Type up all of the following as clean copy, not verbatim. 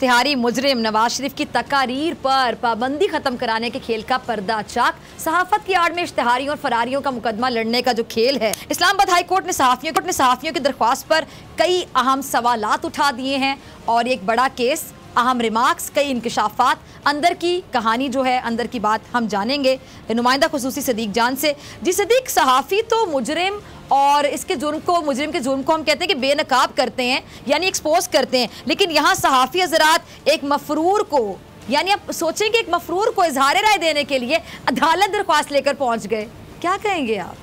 इश्तिहारी मुजरिम नवाज शरीफ की तकारीर पर पाबंदी खत्म कराने के खेल का पर्दा चाक। सहाफत की आड़ में इश्तिहारियों और फरारियों का मुकदमा लड़ने का जो खेल है। इस्लामाबाद हाई कोर्ट ने सहाफियों की दरख्वास्त पर कई अहम सवालात उठा दिए हैं और एक बड़ा केस, अहम रिमार्क्स, कई इंकशाफात, अंदर की कहानी जो है, अंदर की बात हम जानेंगे नुमाइंदा खुसूसी सदीक जान से। जी सदीक, सहाफ़ी तो मुजरिम और इसके मुजरिम के जुर्म को हम कहते हैं कि बेनकाब करते हैं, यानी एक्सपोज करते हैं, लेकिन यहाँ सहाफ़ी हज़रात एक मफरूर को, यानी आप सोचें कि एक मफरूर को इजहार राय देने के लिए अदालत दरख्वास्त लेकर पहुँच गए, क्या कहेंगे आप?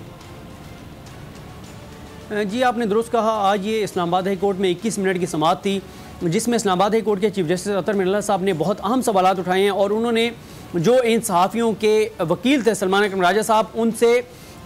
जी आपने दुरुस्त कहा। आज ये इस्लामाबाद हाई कोर्ट में 21 मिनट की समाअत थी जिसमें इस्लामाबाद हाई कोर्ट के चीफ जस्टिस अतर मिर्ज़ा साहब ने बहुत अहम सवालात उठाए हैं और उन्होंने जो इन सहाफ़ियों के वकील थे सलमान अकरम राजा साहब, उनसे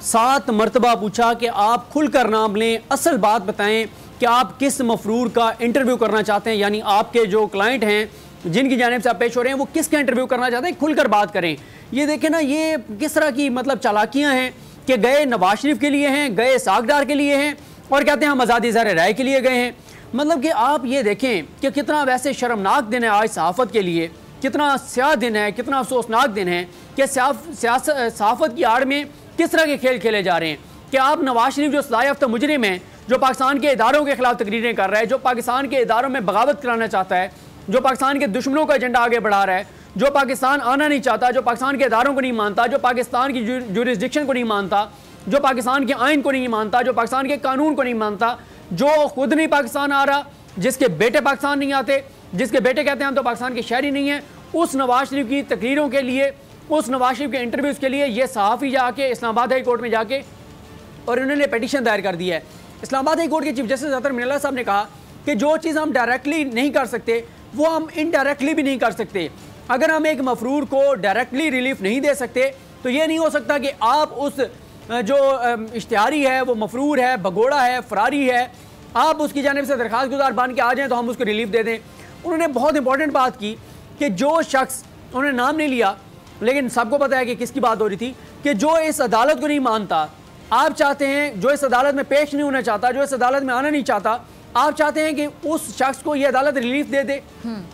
7 मरतबा पूछा कि आप खुलकर नाम लें, असल बात बताएं कि आप किस मफरूर का इंटरव्यू करना चाहते हैं, यानी आपके जो क्लाइंट हैं जिनकी जानिब से आप पेश हो रहे हैं वो किसका इंटरव्यू करना चाहते हैं, खुलकर बात करें। ये देखें ना, ये किस तरह की मतलब चालाकियाँ हैं कि गए नवाज शरीफ के लिए हैं, गए सागडार के लिए हैं और कहते हैं हम आज़ादी इज़हार राय के लिए गए हैं। मतलब कि आप ये देखें कि कितना वैसे शर्मनाक दिन है आज सहाफ़त के लिए, कितना स्याह दिन है, कितना अफसोसनाक दिन है कि सहाफ़त की आड़ में किस तरह के खेल खेले जा रहे हैं कि आप नवाज शरीफ जो सज़ा याफ्ता मुजरिम है, जो पाकिस्तान के इदारों के खिलाफ तकरीरें कर रहा है, जो पाकिस्तान के इदारों में बगावत कराना चाहता है, जो पाकिस्तान के दुश्मनों का एजेंडा आगे बढ़ा रहा है, जो पाकिस्तान आना नहीं चाहता, जो पाकिस्तान के इदारों को नहीं मानता, जो पाकिस्तान की जुरिस्डिक्शन को नहीं मानता, जो पाकिस्तान के आइन को नहीं मानता, जो पाकिस्तान के कानून को नहीं मानता, जो खुद नहीं पाकिस्तान आ रहा, जिसके बेटे पाकिस्तान नहीं आते, जिसके बेटे कहते हैं हम तो पाकिस्तान के शहरी नहीं हैं, उस नवाज शरीफ की तकरीरों के लिए, उस नवाज शरीफ के इंटरव्यूज़ के लिए ये सहाफ़ी जाके इस्लामाबाद हाई कोर्ट में जाके और इन्होंने पिटीशन दायर कर दिया है। इस्लामाबाद हाई कोर्ट के चीफ जस्टिस अतर मिर्ज़ा साहब ने कहा कि जो चीज़ हम डायरेक्टली नहीं कर सकते वो हम इनडायरेक्टली भी नहीं कर सकते। अगर हम एक मफरूर को डायरेक्टली रिलीफ नहीं दे सकते तो ये नहीं हो सकता कि आप उस जो इश्तिहारी है, वो मफरूर है, भगोड़ा है, फरारी है, आप उसकी जानिब से दरख्वास्त गुजार बन के आ जाएं तो हम उसको रिलीफ दे दें। उन्होंने बहुत इंपॉर्टेंट बात की कि जो शख्स, उन्होंने नाम नहीं लिया लेकिन सबको पता है कि किसकी बात हो रही थी, कि जो इस अदालत को नहीं मानता, आप चाहते हैं, जो इस अदालत में पेश नहीं होना चाहता, जो इस अदालत में आना नहीं चाहता, आप चाहते हैं कि उस शख्स को ये अदालत रिलीफ दे दे।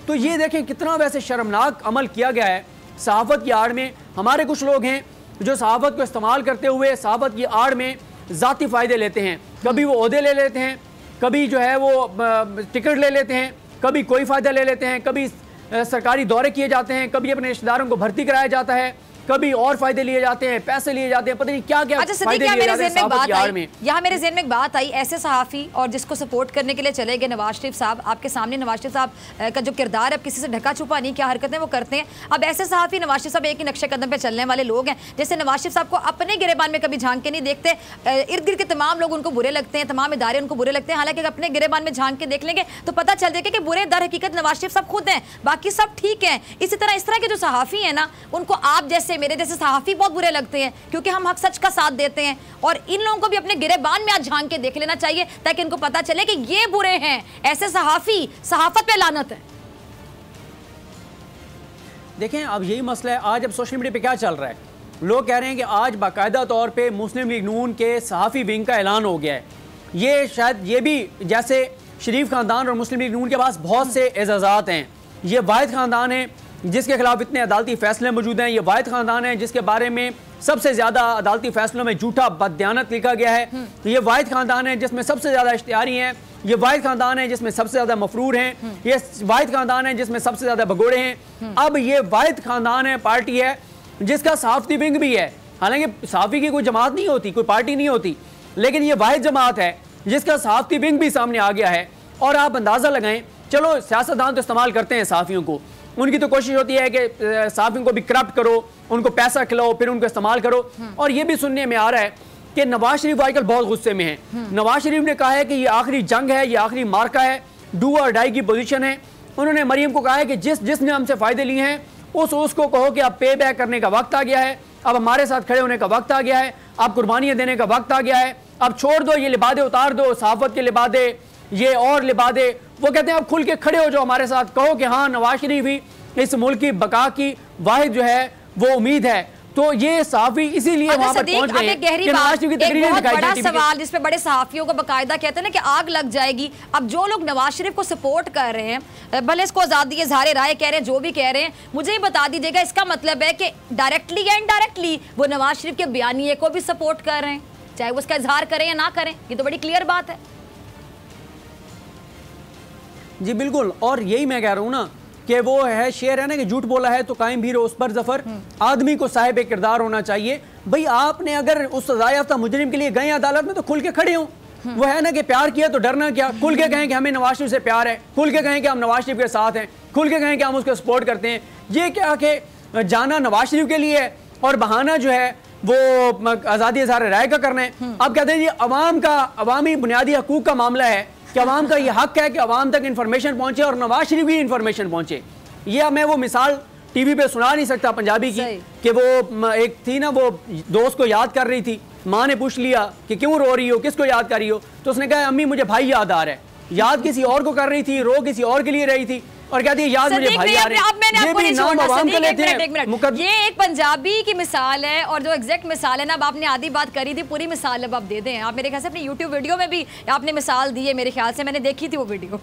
तो ये देखें कितना वैसे शर्मनाक अमल किया गया है सहाफ़त की आड़ में। हमारे कुछ लोग हैं जो सहाफ़त को इस्तेमाल करते हुए सहाफ़त की आड़ में ज़ाती फ़ायदे लेते हैं, कभी वो ओहदे ले लेते हैं, कभी जो है वो टिकट ले लेते हैं, कभी कोई फ़ायदा ले लेते हैं, कभी सरकारी दौरे किए जाते हैं, कभी अपने रिश्तेदारों को भर्ती कराया जाता है, कभी और फायदे लिए जाते हैं, पैसे लिए जाते हैं, पता नहीं क्या क्या। अच्छा सदीक, यहाँ मेरे ज़हन में एक बात आई, ऐसे सहाफ़ी और जिसको सपोर्ट करने के लिए चले गए नवाज शरीफ साहब, आपके सामने नवाज शरीफ साहब का जो किरदार है, अब किसी से ढका छुपा नहीं, क्या हरकतें वो करते हैं। अब ऐसे सहाफ़ी, नवाज शरीफ साहब एक ही नक्शे कदम पे चलने वाले लोग हैं, जैसे नवाज शरीफ साहब को अपने गिरेबान में कभी झांक के नहीं देखते, इर्द गिर्द के तमाम लोग उनको बुरे लगते हैं, तमाम इदारे उनको बुरे लगते हैं। हालांकि अपने गिरेबान में झांक के देख लेंगे तो पता चल जाएगा कि बुरे दर हकीकत नवाज शरीफ साहब खुद हैं, बाकी सब ठीक है। इसी तरह इस तरह के जो सहाफ़ी हैं ना, उनको आप जैसे मेरे जैसे सहाफ़ी बहुत बुरे लगते हैं क्योंकि हम हक सच का साथ देते हैं, और इन लोगों को भी अपने गिरेबान में आज झांक के देख लेना चाहिए ताकि इनको पता चले कि ये बुरे हैं। ऐसे सहाफ़ी, सहाफ़त पे लानत है। देखें अब यही मसला है, आज अब सोशल मीडिया पे क्या चल रहा है, लोग कह रहे हैं कि आज बाकायदा तौर पे मुस्लिम लीग नून के सहाफ़ी विंग का ऐलान हो गया है। ये शायद ये भी जैसे शरीफ खानदान और मुस्लिम लीग नून के पास बहुत से एजाज़ात हैं, ये वाहिद खानदान है जिसके खिलाफ इतने अदालती फैसले मौजूद हैं, ये वाहिद खानदान है जिसके बारे में सबसे ज़्यादा अदालती फैसलों में झूठा बददियानत लिखा गया है, ये वाहिद खानदान है जिसमें सबसे ज़्यादा इश्तिहारी हैं, ये वाहिद खानदान है जिसमें सबसे ज़्यादा मफरूर हैं, ये वाहिद खानदान है जिसमें सबसे ज़्यादा भगोड़े हैं। अब ये वाहिद खानदान है, पार्टी है जिसका सहाफ़ती विंग भी है, हालांकि सहाफ़ी की कोई जमात नहीं होती, कोई पार्टी नहीं होती, लेकिन ये वाहिद जमात है जिसका सहाफ़ती विंग भी सामने आ गया है। और आप अंदाज़ा लगाएं, चलो सियासतदान तो इस्तेमाल करते हैं सहाफ़ियों को, उनकी तो कोशिश होती है कि सहाफ़ियों को भी करप्ट करो, उनको पैसा खिलाओ, फिर उनको इस्तेमाल करो। और ये भी सुनने में आ रहा है कि नवाज शरीफ आजकल बहुत गुस्से में हैं। नवाज शरीफ ने कहा है कि ये आखिरी जंग है, ये आखिरी मार्का है, डू और डाई की पोजीशन है। उन्होंने मरियम को कहा है कि जिसने हमसे फ़ायदे लिए हैं उसको कहो कि अब पे बैक करने का वक्त आ गया है, अब हमारे साथ खड़े होने का वक्त आ गया है, अब कुर्बानियाँ देने का वक्त आ गया है, अब छोड़ दो ये लिबादे, उतार दो सहाफ़त के लिबादे, ये और लिबादे। वो कहते हैं अब खुल के खड़े हो जाओ हमारे साथ, कहो कि हाँ नवाज शरीफ ही इस मुल्क की बका की वाहिद जो है वो उम्मीद है। तो ये सहाफी इसीलिए वहां पर पहुंच गए गहरी कि नवाज शरीफ की तकरीरें बहुत दिखाई बड़ा जाती सवाल जिस पे बड़े सहाफियों को बकायदा कहते हैं ना कि आग लग जाएगी। अब जो लोग नवाज शरीफ को सपोर्ट कर रहे हैं, भले इसको आजादी इजहार राय कह रहे हैं, जो भी कह रहे हैं, मुझे ही बता दीजिएगा इसका मतलब है कि डायरेक्टली या इनडायरेक्टली वो नवाज शरीफ के बयानिए को भी सपोर्ट कर रहे हैं, चाहे वो उसका इजहार करें या ना करें। ये तो बड़ी क्लियर बात है। जी बिल्कुल, और यही मैं कह रहा हूँ ना कि वो है शेर है ना कि झूठ बोला है तो कायम भी रहो उस पर जफर। आदमी को साहिब किरदार होना चाहिए। भाई आपने अगर उस सजा याफ्ता मुजरिम के लिए गए अदालत में तो खुल के खड़े हो। वो है ना कि प्यार किया तो डरना क्या, खुल के कहें कि हमें नवाज शरीफ से प्यार है, खुल के कहें कि हम नवाज शरीफ के साथ हैं, खुल के कहें कि हम उसको सपोर्ट करते हैं। ये क्या कि जाना नवाज शरीफ के लिए है और बहाना जो है वो आज़ादी इज़हार राय का करना है। आप कहते हैं जी अवाम का, अवामी बुनियादी हकूक का मामला है कि अवाम का ये हक है कि अवाम तक इंफॉर्मेशन पहुंचे और नवाज शरीफ की इंफॉर्मेशन पहुंचे। ये मैं वो मिसाल टीवी पे सुना नहीं सकता पंजाबी की कि वो एक थी ना, वो दोस्त को याद कर रही थी, माँ ने पूछ लिया कि क्यों रो रही हो, किसको याद कर रही हो, तो उसने कहा अम्मी मुझे भाई याद आ रहा है। याद किसी और को कर रही थी, रो किसी और के लिए रही थी और कहती है याद मुझे भाई आ रहे हैं। ये भी नाम अवाम का लेते हैं। ये एक पंजाबी की मिसाल है और जो एग्जैक्ट मिसाल है ना, अब आपने आधी बात करी थी, पूरी मिसाल अब आप दे दें। आप मेरे ख्याल से अपनी यूट्यूब वीडियो में भी आपने मिसाल दी है, मेरे ख्याल से मैंने देखी थी वो वीडियो।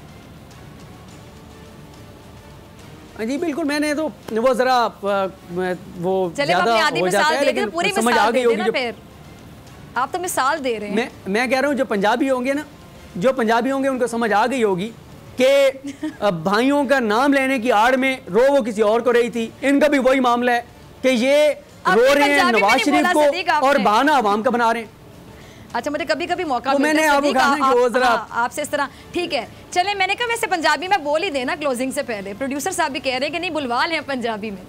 जी बिल्कुल, मैंने तो वो जरा वो ज्यादा हो जाता है, लेकिन पूरी समझ आ गई होगी। फिर आप तो मिसाल दे रहे हैं। मैं कह रहा हूँ जो पंजाबी होंगे ना, जो पंजाबी होंगे उनको समझ आ गई होगी कि भाइयों का नाम लेने की आड़ में रो वो किसी और को रही थी। इनका भी वही मामला है कि ये रो रहे हैं नवाज शरीफ को और बहाना अवाम का बना रहे हैं। अच्छा, मुझे कभी कभी मौका तो मैंने आपसे इस तरह ठीक है। चले, मैंने कहा वैसे पंजाबी में बोल ही देना क्लोजिंग से पहले। प्रोड्यूसर साहब भी कह रहे हैं कि नहीं बुलवा लें पंजाबी में।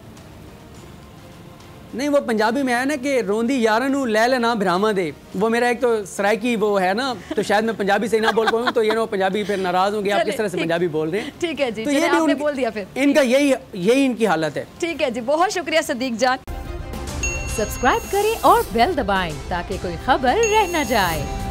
नहीं, वो पंजाबी में है ना कि रोंदी यारा नू ले लेना भरामा दे। वो मेरा एक तो सराइकी वो है ना, तो शायद मैं पंजाबी से ना बोल पाऊँ, तो ये ना पंजाबी फिर नाराज होंगे आप किस तरह से पंजाबी बोल रहे हैं। ठीक है जी, तो ये भी बोल दिया फिर इनका यही इनकी हालत है। ठीक है जी, बहुत शुक्रिया सदीक जान। सब्सक्राइब करें और बेल दबाएं ताकि कोई खबर रह न जाए।